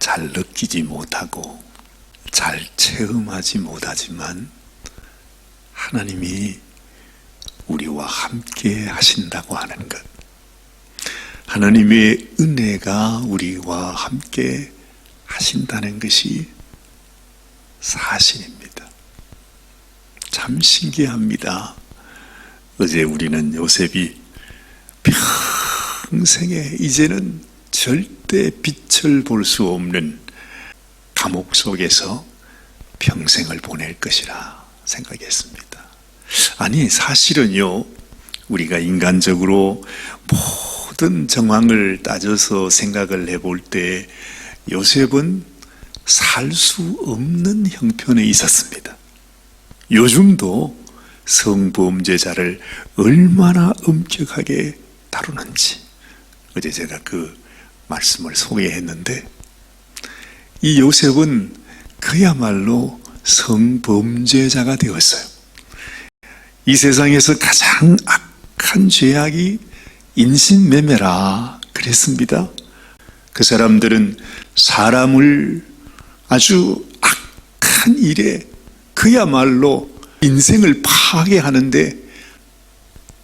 잘 느끼지 못하고 잘 체험하지 못하지만 하나님이 우리와 함께 하신다고 하는 것, 하나님의 은혜가 우리와 함께 하신다는 것이 사실입니다. 참 신기합니다. 어제 우리는 요셉이 평생에 이제는 절대 빛을 볼 수 없는 감옥 속에서 평생을 보낼 것이라 생각했습니다. 아니, 사실은요, 우리가 인간적으로 모든 정황을 따져서 생각을 해볼 때 요셉은 살 수 없는 형편에 있었습니다. 요즘도 성범죄자를 얼마나 엄격하게 다루는지 어제 제가 그 말씀을 소개했는데, 이 요셉은 그야말로 성범죄자가 되었어요. 이 세상에서 가장 악한 죄악이 인신매매라 그랬습니다. 그 사람들은 사람을 아주 악한 일에 그야말로 인생을 파괴하는데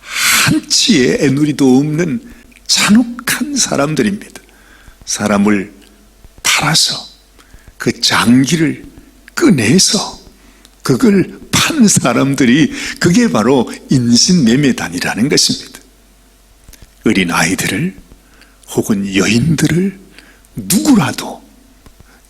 한치의 애누리도 없는 잔혹한 사람들입니다. 사람을 팔아서 그 장기를 꺼내서 그걸 판 사람들이, 그게 바로 인신매매단이라는 것입니다. 어린 아이들을 혹은 여인들을 누구라도,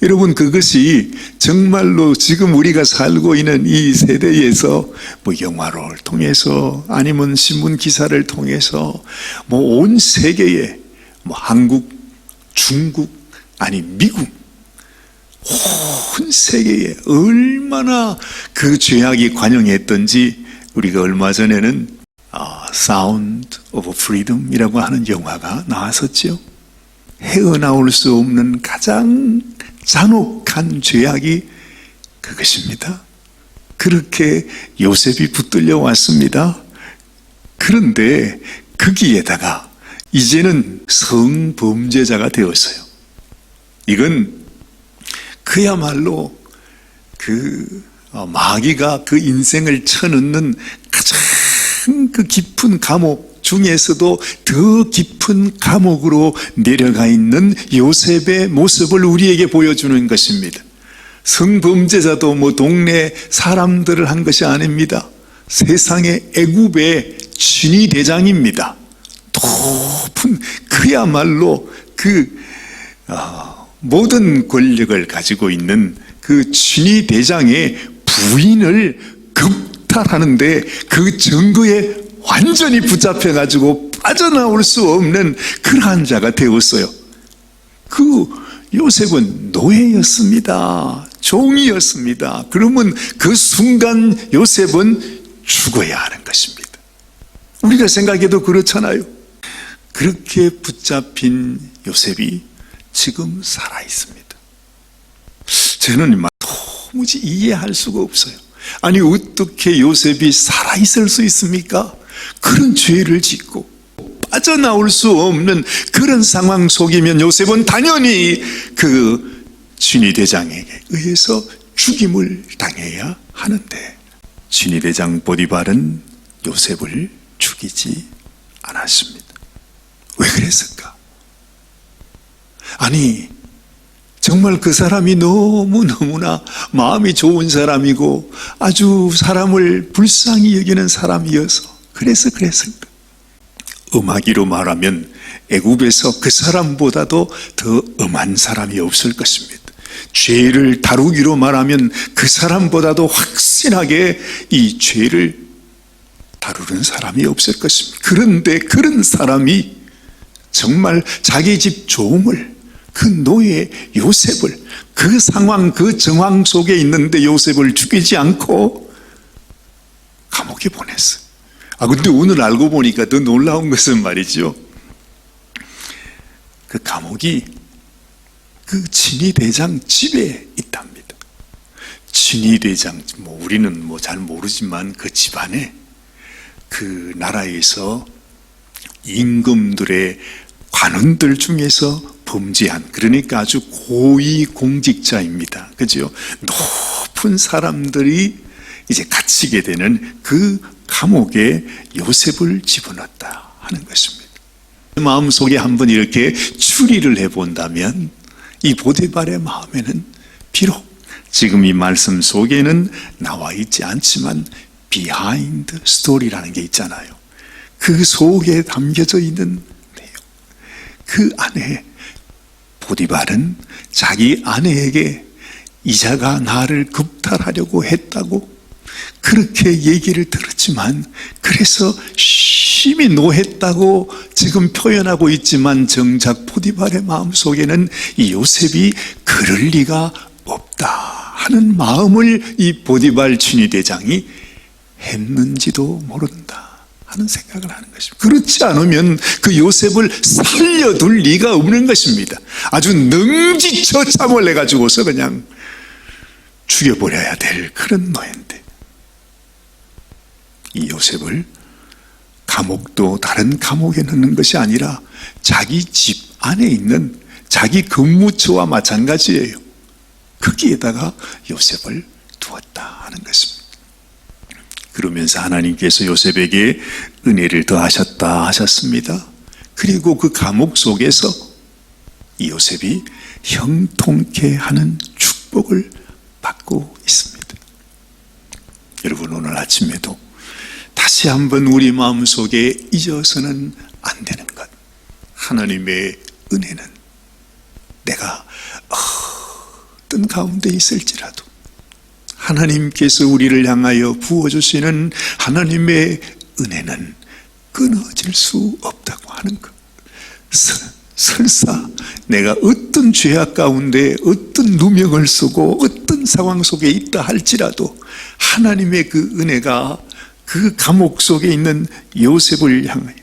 여러분, 그것이 정말로 지금 우리가 살고 있는 이 세대에서 뭐 영화를 통해서 아니면 신문 기사를 통해서 뭐 온 세계에 뭐 한국, 중국, 아니 미국, 온 세계에 얼마나 그 죄악이 관영했던지, 우리가 얼마 전에는 Sound of Freedom 이라고 하는 영화가 나왔었죠. 헤어나올 수 없는 가장 잔혹한 죄악이 그것입니다. 그렇게 요셉이 붙들려 왔습니다. 그런데 거기에다가 이제는 성범죄자가 되었어요. 이건 그야말로 그 마귀가 그 인생을 쳐넣는 가장 그 깊은 감옥 중에서도 더 깊은 감옥으로 내려가 있는 요셉의 모습을 우리에게 보여주는 것입니다. 성범죄자도 뭐 동네 사람들을 한 것이 아닙니다. 세상의 애굽의 진위대장입니다. 높은, 그야말로 그 모든 권력을 가지고 있는 그 진위대장의 부인을 겁탈하는데 그 증거에 완전히 붙잡혀가지고 빠져나올 수 없는 그러한 자가 되었어요. 그 요셉은 노예였습니다. 종이었습니다. 그러면 그 순간 요셉은 죽어야 하는 것입니다. 우리가 생각해도 그렇잖아요. 그렇게 붙잡힌 요셉이 지금 살아있습니다. 저는 도무지 이해할 수가 없어요. 아니, 어떻게 요셉이 살아있을 수 있습니까? 그런 죄를 짓고 빠져나올 수 없는 그런 상황 속이면 요셉은 당연히 그 진위대장에게 의해서 죽임을 당해야 하는데, 진위대장 보디발은 요셉을 죽이지 않았습니다. 왜 그랬을까? 아니, 정말 그 사람이 너무너무나 마음이 좋은 사람이고 아주 사람을 불쌍히 여기는 사람이어서 그래서 그랬을까? 엄하기로 말하면 애굽에서 그 사람보다도 더 엄한 사람이 없을 것입니다. 죄를 다루기로 말하면 그 사람보다도 확실하게 이 죄를 다루는 사람이 없을 것입니다. 그런데 그런 사람이 정말 자기 집 종을, 그 노예 요셉을, 그 상황, 그 정황 속에 있는데 요셉을 죽이지 않고 감옥에 보냈어요. 근데 오늘 알고 보니까 더 놀라운 것은 말이죠, 그 감옥이 그 진위대장 집에 있답니다. 진위대장, 우리는 잘 모르지만 그 집안에 그 나라에서 임금들의 관원들 중에서 범죄한, 그러니까 아주 고위 공직자입니다. 그죠? 높은 사람들이 이제 갇히게 되는 그 감옥에 요셉을 집어넣었다 하는 것입니다. 마음속에 한번 이렇게 추리를 해본다면 이 보디발의 마음에는 비록 지금 이 말씀 속에는 나와 있지 않지만 비하인드 스토리라는 게 있잖아요. 그 속에 담겨져 있는 내용, 그 안에 보디발은 자기 아내에게 이자가 나를 겁탈하려고 했다고 그렇게 얘기를 들었지만, 그래서 심히 노했다고 지금 표현하고 있지만 정작 보디발의 마음속에는 이 요셉이 그럴 리가 없다 하는 마음을 이 보디발 친위대장이 했는지도 모른다 하는 생각을 하는 것입니다. 그렇지 않으면 그 요셉을 살려둘 리가 없는 것입니다. 아주 능지처 참을 내가지고서 그냥 죽여버려야 될 그런 노예인데, 이 요셉을 감옥도 다른 감옥에 넣는 것이 아니라 자기 집 안에 있는 자기 근무처와 마찬가지예요. 거기에다가 요셉을 두었다 하는 것입니다. 그러면서 하나님께서 요셉에게 은혜를 더하셨다 하셨습니다. 그리고 그 감옥 속에서 이 요셉이 형통케 하는 축복을 받고 있습니다. 여러분, 오늘 아침에도 다시 한번 우리 마음속에 잊어서는 안 되는 것, 하나님의 은혜는 내가 어떤 가운데 있을지라도 하나님께서 우리를 향하여 부어주시는 하나님의 은혜는 끊어질 수 없다고 하는 것. 설사 내가 어떤 죄악 가운데 어떤 누명을 쓰고 어떤 상황 속에 있다 할지라도 하나님의 그 은혜가 그 감옥 속에 있는 요셉을 향하여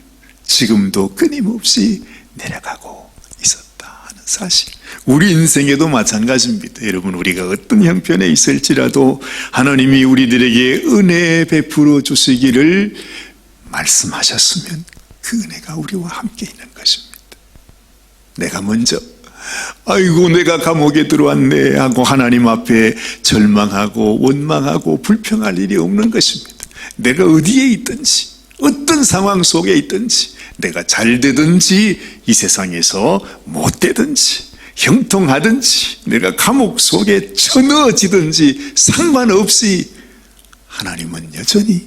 지금도 끊임없이 내려가고 있었다 하는 사실, 우리 인생에도 마찬가지입니다. 여러분, 우리가 어떤 형편에 있을지라도 하나님이 우리들에게 은혜 베풀어 주시기를 말씀하셨으면 그 은혜가 우리와 함께 있는 것입니다. 내가 먼저 아이고 내가 감옥에 들어왔네 하고 하나님 앞에 절망하고 원망하고 불평할 일이 없는 것입니다. 내가 어디에 있든지 어떤 상황 속에 있든지, 내가 잘 되든지 이 세상에서 못 되든지 형통하든지 내가 감옥 속에 쳐넣어지든지 상관없이 하나님은 여전히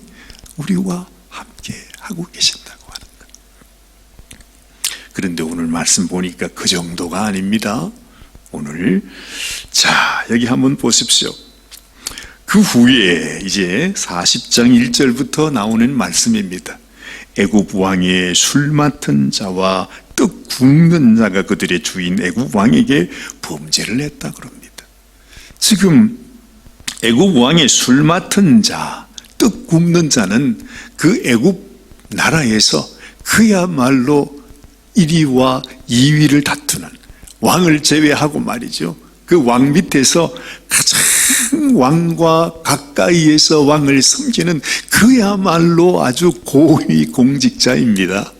우리와 함께 하고 계신다고 하는 것. 그런데 오늘 말씀 보니까 그 정도가 아닙니다. 오늘 자 여기 한번 보십시오. 그 후에 이제 40장 1절부터 나오는 말씀입니다. 애굽 왕의 술 맡은 자와 떡 굽는 자가 그들의 주인 애굽 왕에게 범죄를 했다 그럽니다. 지금 애굽 왕의 술 맡은 자, 떡 굽는 자는 그 애굽 나라에서 그야말로 1위와 2위를 다투는, 왕을 제외하고 말이죠, 그 왕 밑에서 가장 왕과 가까이에서 왕을 섬기는 그야말로 아주 고위 공직자입니다.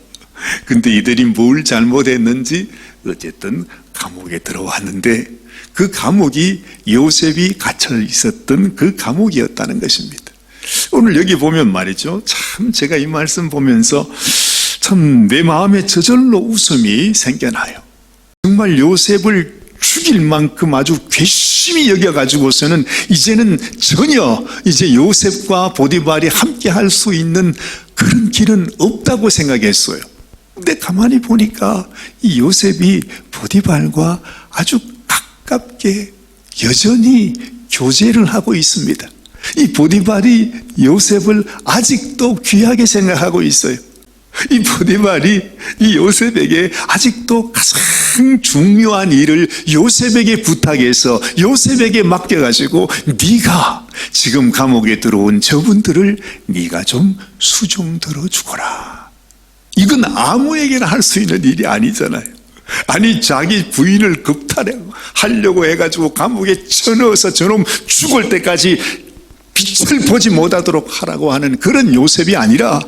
근데 이들이 뭘 잘못했는지 어쨌든 감옥에 들어왔는데, 그 감옥이 요셉이 갇혀 있었던 그 감옥이었다는 것입니다. 오늘 여기 보면 말이죠, 참 제가 이 말씀 보면서 참 내 마음에 저절로 웃음이 생겨나요. 정말 요셉을 죽일 만큼 아주 괘씸히 여겨가지고서는 이제는 전혀 이제 요셉과 보디발이 함께 할 수 있는 그런 길은 없다고 생각했어요. 근데 가만히 보니까 이 요셉이 보디발과 아주 가깝게 여전히 교제를 하고 있습니다. 이 보디발이 요셉을 아직도 귀하게 생각하고 있어요. 이 보디발이 이 요셉에게 아직도 가장 중요한 일을 요셉에게 부탁해서 요셉에게 맡겨가지고 네가 지금 감옥에 들어온 저분들을 네가 좀 수종 들어주거라. 이건 아무에게나 할 수 있는 일이 아니잖아요. 아니 자기 부인을 겁탈하려고 해가지고 감옥에 쳐넣어서 저놈 죽을 때까지 빛을 보지 못하도록 하라고 하는 그런 요셉이 아니라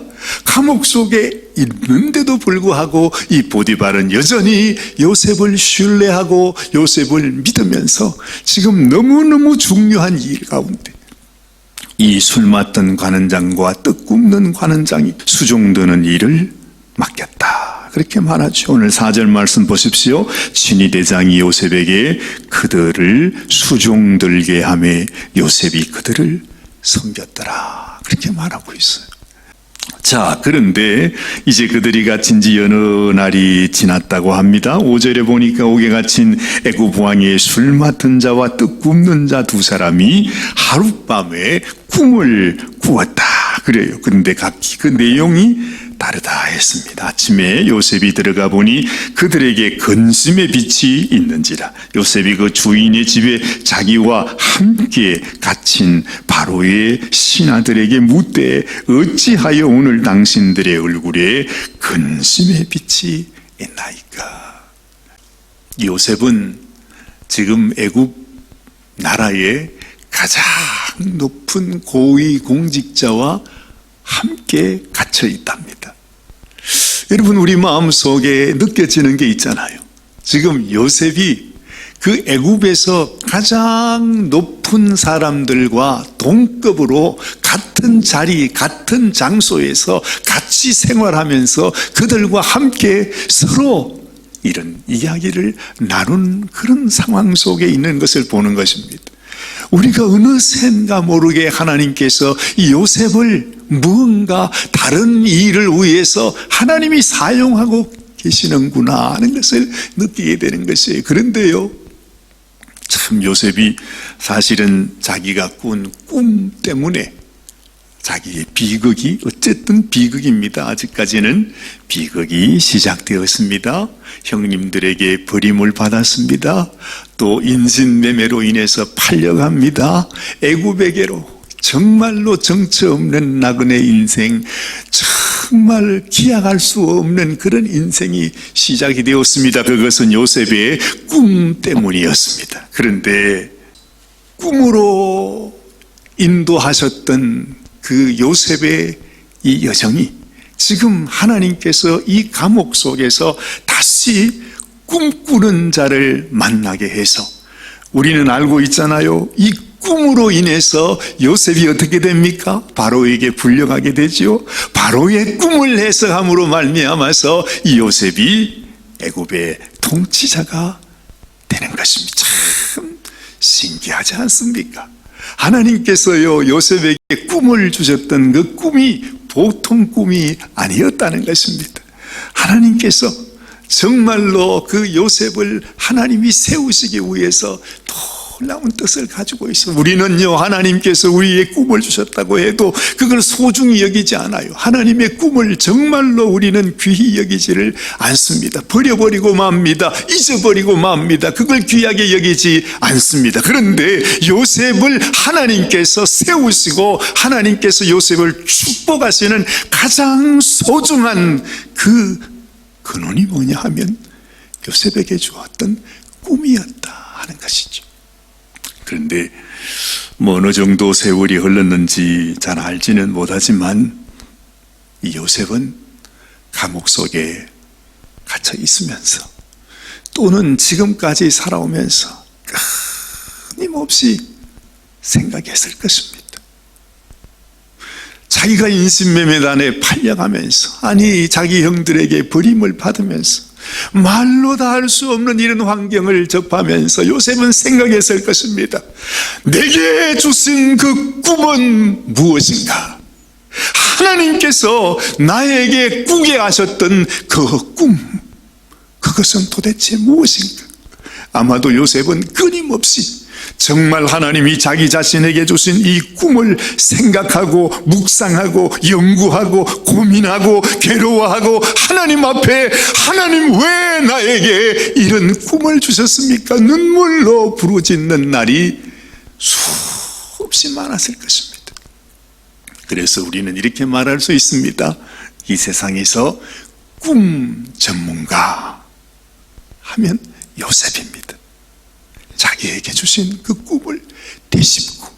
감옥 속에 있는데도 불구하고 이 보디발은 여전히 요셉을 신뢰하고 요셉을 믿으면서 지금 너무너무 중요한 일 가운데 이 술 맡던 관원장과 떡 굽는 관원장이 수종드는 일을 맡겼다, 그렇게 말하죠. 오늘 4절 말씀 보십시오. 친위대장이 요셉에게 그들을 수종들게 하며 요셉이 그들을 섬겼더라, 그렇게 말하고 있어요. 자, 그런데 이제 그들이 갇힌 지 여느 날이 지났다고 합니다. 5절에 보니까 옥에 갇힌 애굽 왕의 술 맡은 자와 떡 굽는 자 두 사람이 하룻밤에 꿈을 꾸었다 그래요. 그런데 각기 그 내용이 다르다 했습니다. 아침에 요셉이 들어가 보니 그들에게 근심의 빛이 있는지라. 요셉이 그 주인의 집에 자기와 함께 갇힌 바로의 신하들에게 묻되 어찌하여 오늘 당신들의 얼굴에 근심의 빛이 있나이까. 요셉은 지금 애굽 나라의 가장 높은 고위 공직자와 함께 갇혀 있답니다. 여러분, 우리 마음속에 느껴지는 게 있잖아요. 지금 요셉이 그 애굽에서 가장 높은 사람들과 동급으로 같은 자리, 같은 장소에서 같이 생활하면서 그들과 함께 서로 이런 이야기를 나눈 그런 상황 속에 있는 것을 보는 것입니다. 우리가 어느샌가 모르게 하나님께서 이 요셉을 무언가 다른 일을 위해서 하나님이 사용하고 계시는구나 하는 것을 느끼게 되는 것이에요. 그런데요, 참 요셉이 사실은 자기가 꾼 꿈 때문에 자기의 비극이 어쨌든 비극입니다. 아직까지는 비극이 시작되었습니다. 형님들에게 버림을 받았습니다. 또 인신매매로 인해서 팔려갑니다. 애굽에게로. 정말로 정처 없는 나그네 인생, 정말 기약할 수 없는 그런 인생이 시작이 되었습니다. 그것은 요셉의 꿈 때문이었습니다. 그런데 꿈으로 인도하셨던 그 요셉의 이 여정이 지금 하나님께서 이 감옥 속에서 다시 꿈꾸는 자를 만나게 해서 우리는 알고 있잖아요. 이 꿈으로 인해서 요셉이 어떻게 됩니까? 바로에게 불려가게 되죠. 바로의 꿈을 해석함으로 말미암아서 이 요셉이 애굽의 통치자가 되는 것입니다. 참 신기하지 않습니까? 하나님께서요, 요셉에게 꿈을 주셨던 그 꿈이 보통 꿈이 아니었다는 것입니다. 하나님께서 정말로 그 요셉을 하나님이 세우시기 위해서 놀라운 뜻을 가지고 있어요. 우리는요, 하나님께서 우리의 꿈을 주셨다고 해도 그걸 소중히 여기지 않아요. 하나님의 꿈을 정말로 우리는 귀히 여기지를 않습니다. 버려버리고 맙니다. 잊어버리고 맙니다. 그걸 귀하게 여기지 않습니다. 그런데 요셉을 하나님께서 세우시고 하나님께서 요셉을 축복하시는 가장 소중한 그 근원이 뭐냐 하면 요셉에게 주었던 꿈이었다 하는 것이죠. 그런데 어느 정도 세월이 흘렀는지 잘 알지는 못하지만 이 요셉은 감옥 속에 갇혀 있으면서 또는 지금까지 살아오면서 끊임없이 생각했을 것입니다. 자기가 인신매매단에 팔려가면서, 아니 자기 형들에게 버림을 받으면서 말로 다 할 수 없는 이런 환경을 접하면서 요셉은 생각했을 것입니다. 내게 주신 그 꿈은 무엇인가? 하나님께서 나에게 꾸게 하셨던 그 꿈, 그것은 도대체 무엇인가? 아마도 요셉은 끊임없이 정말 하나님이 자기 자신에게 주신 이 꿈을 생각하고 묵상하고 연구하고 고민하고 괴로워하고 하나님 앞에, 하나님 왜 나에게 이런 꿈을 주셨습니까? 눈물로 부르짖는 날이 수없이 많았을 것입니다. 그래서 우리는 이렇게 말할 수 있습니다. 이 세상에서 꿈 전문가 하면 요셉입니다. 자기에게 주신 그 꿈을 되씹고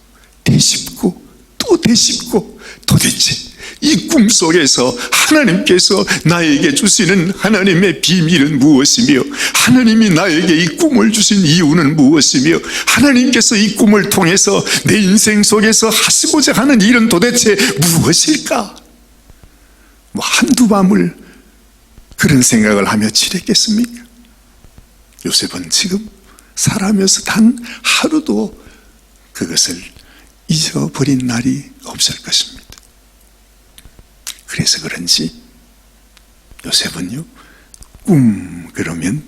또 되씹고 도대체 이 꿈속에서 하나님께서 나에게 주시는 하나님의 비밀은 무엇이며 하나님이 나에게 이 꿈을 주신 이유는 무엇이며 하나님께서 이 꿈을 통해서 내 인생 속에서 하시고자 하는 일은 도대체 무엇일까? 한두 밤을 그런 생각을 하며 지냈겠습니까? 요셉은 지금 살아가면서 단 하루도 그것을 잊어버린 날이 없을 것입니다. 그래서 그런지 요셉은요, 꿈 그러면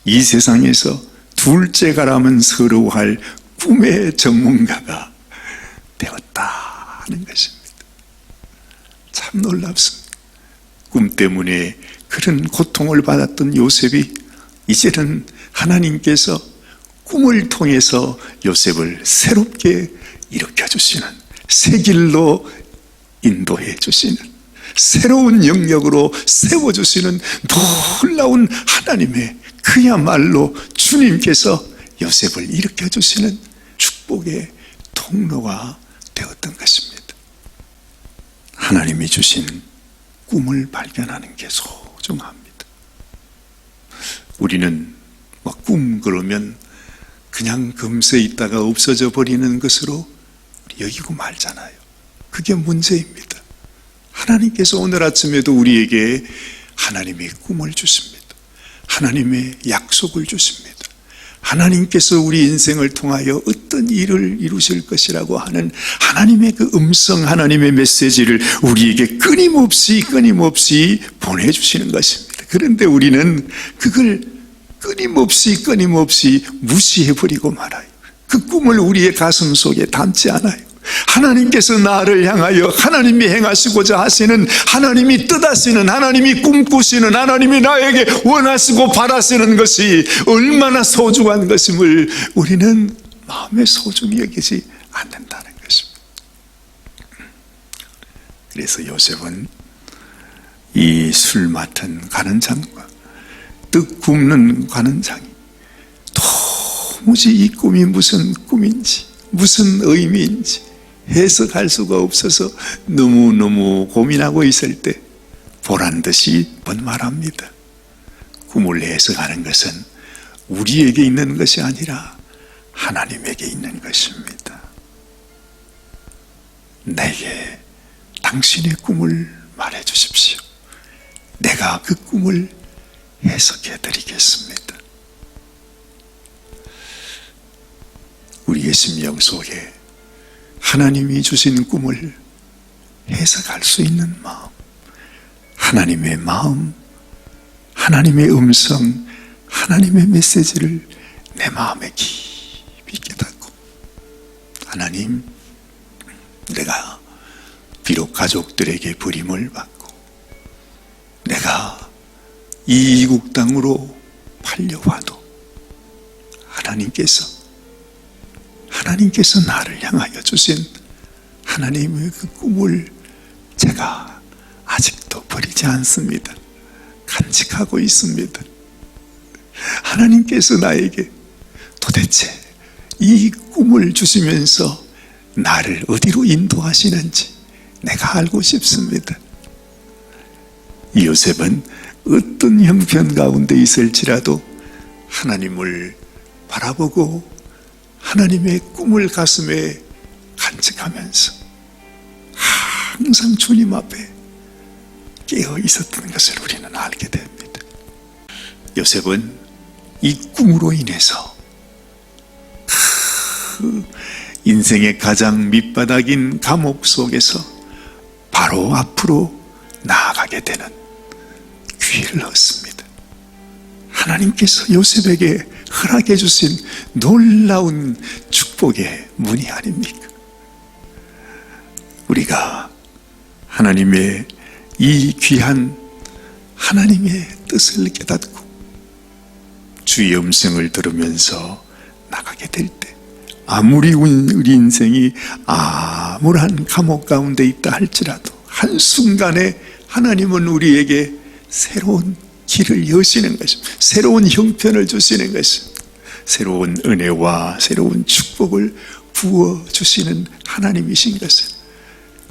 이 세상에서 둘째가라면 서러워할 꿈의 전문가가 되었다 하는 것입니다. 참 놀랍습니다. 꿈 때문에 그런 고통을 받았던 요셉이 이제는 하나님께서 꿈을 통해서 요셉을 새롭게 일으켜주시는, 새 길로 인도해 주시는, 새로운 영역으로 세워주시는 놀라운 하나님의, 그야말로 주님께서 요셉을 일으켜주시는 축복의 통로가 되었던 것입니다. 하나님이 주신 꿈을 발견하는 게 소중합니다. 우리는 꿈 그러면 그냥 금세 있다가 없어져 버리는 것으로 여기고 말잖아요. 그게 문제입니다. 하나님께서 오늘 아침에도 우리에게 하나님의 꿈을 주십니다. 하나님의 약속을 주십니다. 하나님께서 우리 인생을 통하여 어떤 일을 이루실 것이라고 하는 하나님의 그 음성, 하나님의 메시지를 우리에게 끊임없이 보내주시는 것입니다. 그런데 우리는 그걸 끊임없이 무시해버리고 말아요. 그 꿈을 우리의 가슴 속에 담지 않아요. 하나님께서 나를 향하여 하나님이 행하시고자 하시는, 하나님이 뜻하시는, 하나님이 꿈꾸시는, 하나님이 나에게 원하시고 바라시는 것이 얼마나 소중한 것임을 우리는 마음에 소중히 여기지 않는다는 것입니다. 그래서 요셉은 이 술 맡은 관원장과 떡 굽는 관원장이 도무지 이 꿈이 무슨 꿈인지, 무슨 의미인지 해석할 수가 없어서 너무너무 고민하고 있을 때 보란듯이 번말합니다. 꿈을 해석하는 것은 우리에게 있는 것이 아니라 하나님에게 있는 것입니다. 내게 당신의 꿈을 말해 주십시오. 내가 그 꿈을 해석해 드리겠습니다. 우리의 심령 속에 하나님이 주신 꿈을 해석할 수 있는 마음, 하나님의 마음, 하나님의 음성, 하나님의 메시지를 내 마음에 깊이 깨닫고, 하나님, 내가 비록 가족들에게 버림을 받고 내가 이국 땅으로 팔려와도 하나님께서 나를 향하여 주신 하나님의 그 꿈을 제가 아직도 버리지 않습니다. 간직하고 있습니다. 하나님께서 나에게 도대체 이 꿈을 주시면서 나를 어디로 인도하시는지 내가 알고 싶습니다. 요셉은 어떤 형편 가운데 있을지라도 하나님을 바라보고 하나님의 꿈을 가슴에 간직하면서 항상 주님 앞에 깨어 있었던 것을 우리는 알게 됩니다. 요셉은 이 꿈으로 인해서 그 인생의 가장 밑바닥인 감옥 속에서 바로 앞으로 나아가게 되는 기회를 얻습니다. 하나님께서 요셉에게 허락해 주신 놀라운 축복의 문이 아닙니까? 우리가 하나님의 이 귀한 하나님의 뜻을 깨닫고 주의 음성을 들으면서 나가게 될 때, 아무리 우리 인생이 암울한 감옥 가운데 있다 할지라도 한순간에 하나님은 우리에게 새로운 길을 여시는 것입니다. 새로운 형편을 주시는 것입니다. 새로운 은혜와 새로운 축복을 부어주시는 하나님이신 것을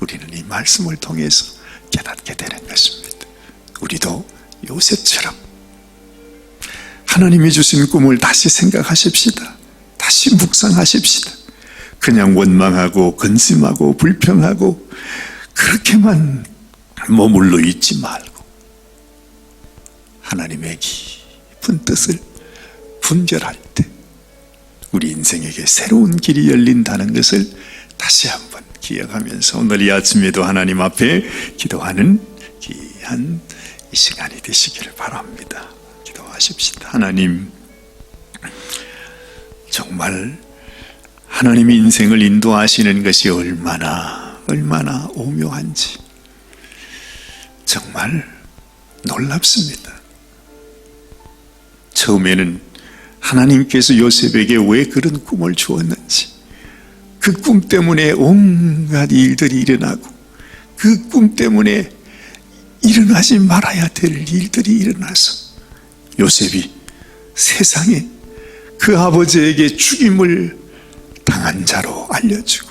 우리는 이 말씀을 통해서 깨닫게 되는 것입니다. 우리도 요셉처럼 하나님이 주신 꿈을 다시 생각하십시다. 다시 묵상하십시다. 그냥 원망하고 근심하고 불평하고 그렇게만 머물러 있지 말고 하나님의 깊은 뜻을 분별할 때 우리 인생에게 새로운 길이 열린다는 것을 다시 한번 기억하면서 오늘 이 아침에도 하나님 앞에 기도하는 귀한 이 시간이 되시기를 바랍니다. 기도하십시다. 하나님, 정말 하나님이 인생을 인도하시는 것이 얼마나 오묘한지 정말 놀랍습니다. 처음에는 하나님께서 요셉에게 왜 그런 꿈을 주었는지, 그 꿈 때문에 온갖 일들이 일어나고 그 꿈 때문에 일어나지 말아야 될 일들이 일어나서 요셉이 세상에 그 아버지에게 죽임을 당한 자로 알려지고,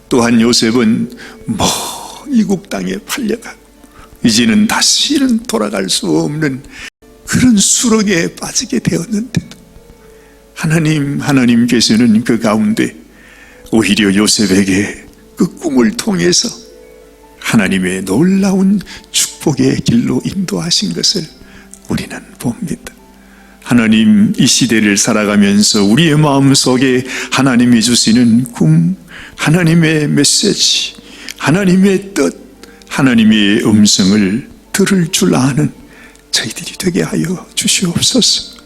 또한 요셉은 이국 땅에 팔려가고 이제는 다시는 돌아갈 수 없는 그런 수렁에 빠지게 되었는데도 하나님께서는 그 가운데 오히려 요셉에게 그 꿈을 통해서 하나님의 놀라운 축복의 길로 인도하신 것을 우리는 봅니다. 하나님, 이 시대를 살아가면서 우리의 마음속에 하나님이 주시는 꿈, 하나님의 메시지, 하나님의 뜻, 하나님의 음성을 들을 줄 아는 저희들이 되게 하여 주시옵소서.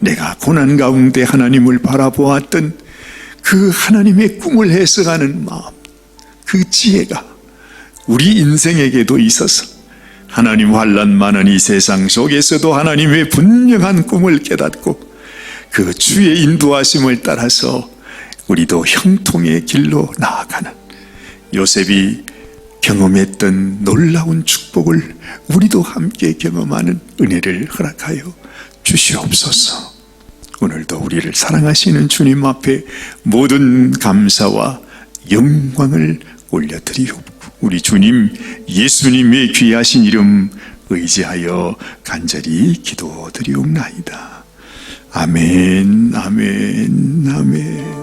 내가 고난 가운데 하나님을 바라보았던 그 하나님의 꿈을 해석하는 마음, 그 지혜가 우리 인생에게도 있어서 하나님 환난 많은 이 세상 속에서도 하나님의 분명한 꿈을 깨닫고 그 주의 인도하심을 따라서 우리도 형통의 길로 나아가는 요셉이 경험했던 놀라운 축복을 우리도 함께 경험하는 은혜를 허락하여 주시옵소서. 오늘도 우리를 사랑하시는 주님 앞에 모든 감사와 영광을 올려드리옵고 우리 주님 예수님의 귀하신 이름 의지하여 간절히 기도드리옵나이다. 아멘, 아멘, 아멘.